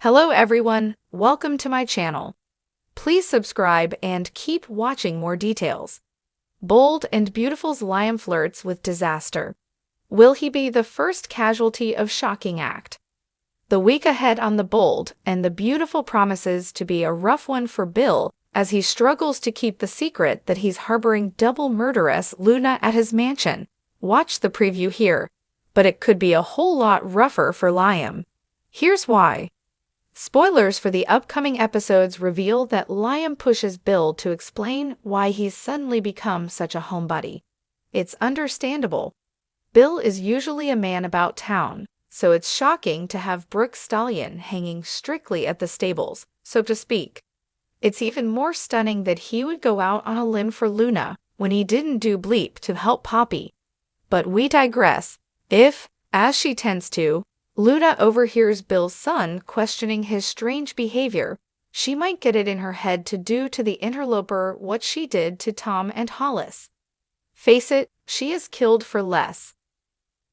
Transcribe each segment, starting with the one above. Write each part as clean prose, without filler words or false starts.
Hello everyone, welcome to my channel. Please subscribe and keep watching more details. Bold and Beautiful's Liam flirts with disaster. Will he be the first casualty of shocking act? The week ahead on the Bold and the Beautiful promises to be a rough one for Bill as he struggles to keep the secret that he's harboring double murderess Luna at his mansion. Watch the preview here, but it could be a whole lot rougher for Liam. Here's why. Spoilers for the upcoming episodes reveal that Liam pushes Bill to explain why he's suddenly become such a homebody. It's understandable. Bill is usually a man about town, so it's shocking to have Brooke's stallion hanging strictly at the stables, so to speak. It's even more stunning that he would go out on a limb for Luna when he didn't do bleep to help Poppy. But we digress. If, as she tends to, Luna overhears Bill's son questioning his strange behavior, she might get it in her head to do to the interloper what she did to Tom and Hollis. Face it, she is killed for less.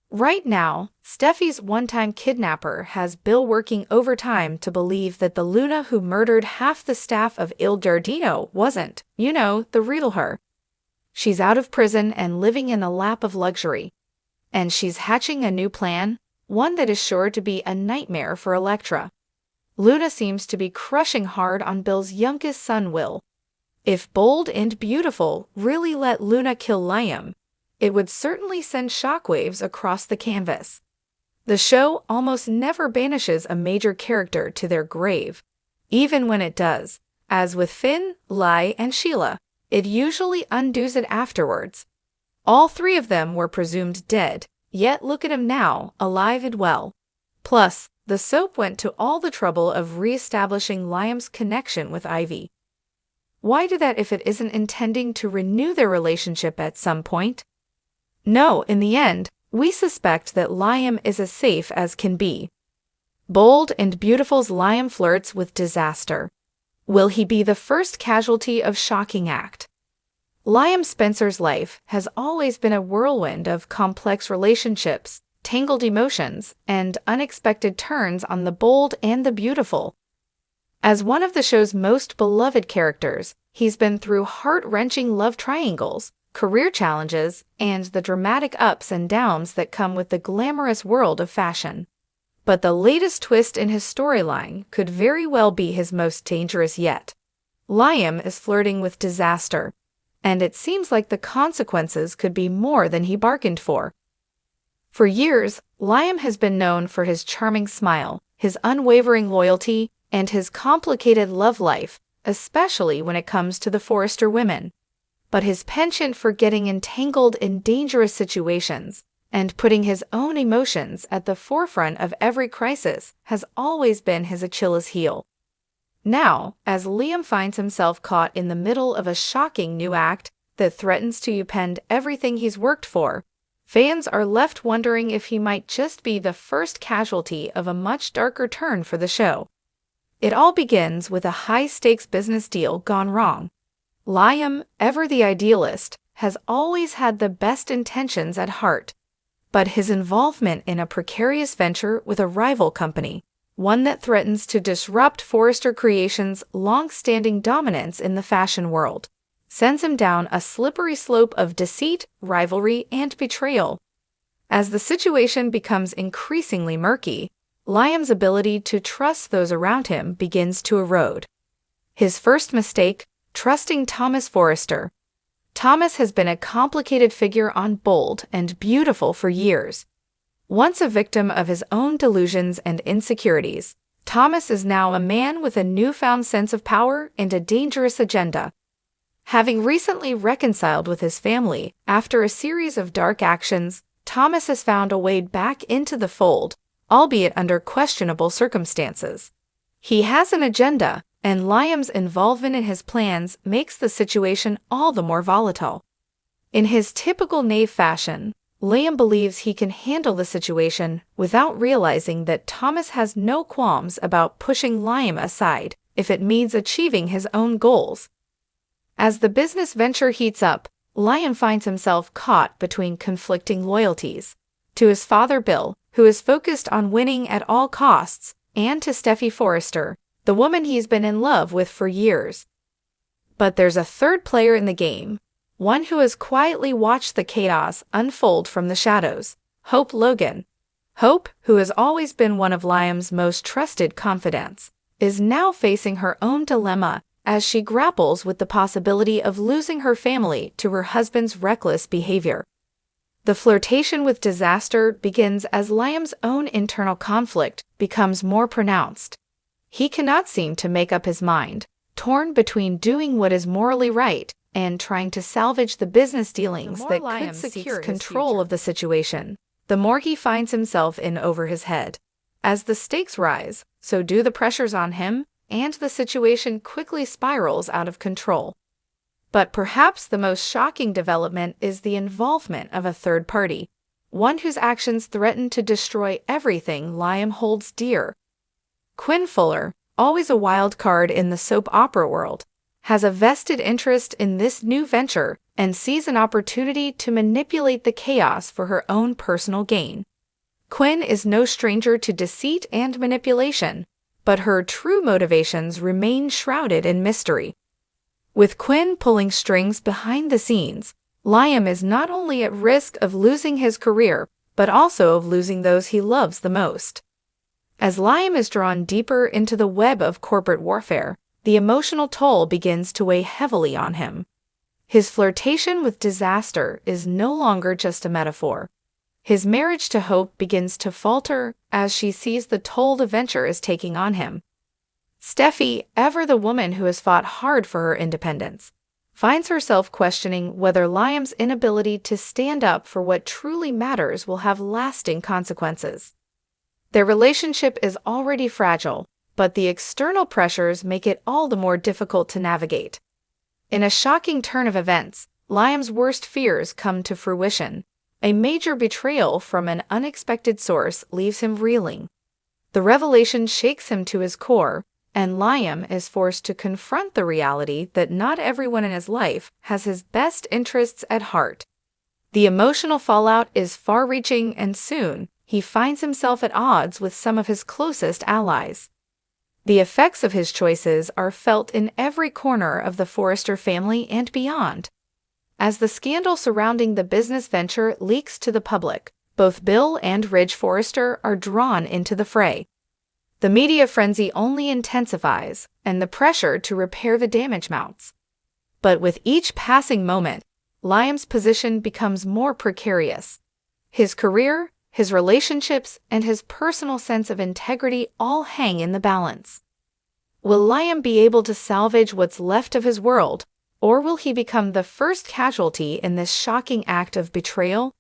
Right now, Steffi's one-time kidnapper has Bill working overtime to believe that the Luna who murdered half the staff of Il Giardino wasn't, the real her. She's out of prison and living in a lap of luxury. And she's hatching a new plan, one that is sure to be a nightmare for Elektra. Luna seems to be crushing hard on Bill's youngest son, Will. If Bold and Beautiful really let Luna kill Liam, it would certainly send shockwaves across the canvas. The show almost never banishes a major character to their grave. Even when it does, as with Finn, Lai, and Sheila, it usually undoes it afterwards. All three of them were presumed dead, yet look at him now, alive and well. Plus, the soap went to all the trouble of re-establishing Liam's connection with Ivy. Why do that if it isn't intending to renew their relationship at some point? No, in the end, we suspect that Liam is as safe as can be. Bold and Beautiful's Liam flirts with disaster. Will he be the first casualty of shocking act? Liam Spencer's life has always been a whirlwind of complex relationships, tangled emotions, and unexpected turns on the Bold and the Beautiful. As one of the show's most beloved characters, he's been through heart-wrenching love triangles, career challenges, and the dramatic ups and downs that come with the glamorous world of fashion. But the latest twist in his storyline could very well be his most dangerous yet. Liam is flirting with disaster, and it seems like the consequences could be more than he bargained for. For years, Liam has been known for his charming smile, his unwavering loyalty, and his complicated love life, especially when it comes to the Forrester women. But his penchant for getting entangled in dangerous situations and putting his own emotions at the forefront of every crisis has always been his Achilles heel. Now, as Liam finds himself caught in the middle of a shocking new act that threatens to upend everything he's worked for, fans are left wondering if he might just be the first casualty of a much darker turn for the show. It all begins with a high-stakes business deal gone wrong. Liam, ever the idealist, has always had the best intentions at heart, but his involvement in a precarious venture with a rival company, one that threatens to disrupt Forrester Creations' long-standing dominance in the fashion world, sends him down a slippery slope of deceit, rivalry, and betrayal. As the situation becomes increasingly murky, Liam's ability to trust those around him begins to erode. His first mistake, trusting Thomas Forrester. Thomas has been a complicated figure on Bold and Beautiful for years. Once a victim of his own delusions and insecurities, Thomas is now a man with a newfound sense of power and a dangerous agenda. Having recently reconciled with his family after a series of dark actions, Thomas has found a way back into the fold, albeit under questionable circumstances. He has an agenda, and Liam's involvement in his plans makes the situation all the more volatile. In his typical knave fashion, Liam believes he can handle the situation without realizing that Thomas has no qualms about pushing Liam aside if it means achieving his own goals. As the business venture heats up, Liam finds himself caught between conflicting loyalties. To his father Bill, who is focused on winning at all costs, and to Steffi Forrester, the woman he's been in love with for years. But there's a third player in the game, one who has quietly watched the chaos unfold from the shadows: Hope Logan. Hope, who has always been one of Liam's most trusted confidants, is now facing her own dilemma as she grapples with the possibility of losing her family to her husband's reckless behavior. The flirtation with disaster begins as Liam's own internal conflict becomes more pronounced. He cannot seem to make up his mind, torn between doing what is morally right and trying to salvage the business dealings that could secure control of the situation. The more he finds himself in over his head. As the stakes rise, so do the pressures on him, and the situation quickly spirals out of control. But perhaps the most shocking development is the involvement of a third party, one whose actions threaten to destroy everything Liam holds dear. Quinn Fuller, always a wild card in the soap opera world, has a vested interest in this new venture and sees an opportunity to manipulate the chaos for her own personal gain. Quinn is no stranger to deceit and manipulation, but her true motivations remain shrouded in mystery. With Quinn pulling strings behind the scenes, Liam is not only at risk of losing his career, but also of losing those he loves the most. As Liam is drawn deeper into the web of corporate warfare, the emotional toll begins to weigh heavily on him. His flirtation with disaster is no longer just a metaphor. His marriage to Hope begins to falter as she sees the toll the venture is taking on him. Steffi, ever the woman who has fought hard for her independence, finds herself questioning whether Liam's inability to stand up for what truly matters will have lasting consequences. Their relationship is already fragile, but the external pressures make it all the more difficult to navigate. In a shocking turn of events, Liam's worst fears come to fruition. A major betrayal from an unexpected source leaves him reeling. The revelation shakes him to his core, and Liam is forced to confront the reality that not everyone in his life has his best interests at heart. The emotional fallout is far-reaching, and soon he finds himself at odds with some of his closest allies. The effects of his choices are felt in every corner of the Forrester family and beyond. As the scandal surrounding the business venture leaks to the public, both Bill and Ridge Forrester are drawn into the fray. The media frenzy only intensifies, and the pressure to repair the damage mounts. But with each passing moment, Liam's position becomes more precarious. His career, his relationships, and his personal sense of integrity all hang in the balance. Will Liam be able to salvage what's left of his world, or will he become the first casualty in this shocking act of betrayal?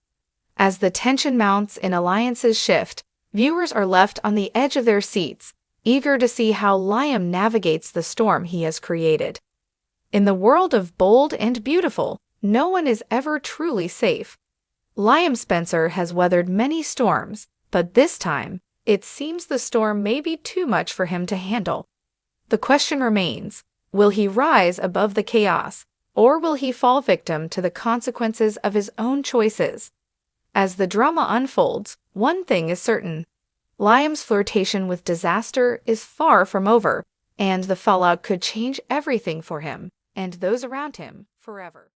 As the tension mounts and alliances shift, viewers are left on the edge of their seats, eager to see how Liam navigates the storm he has created. In the world of bold and beautiful, no one is ever truly safe. Liam Spencer has weathered many storms, but this time, it seems the storm may be too much for him to handle. The question remains, will he rise above the chaos, or will he fall victim to the consequences of his own choices? As the drama unfolds, one thing is certain. Liam's flirtation with disaster is far from over, and the fallout could change everything for him and those around him forever.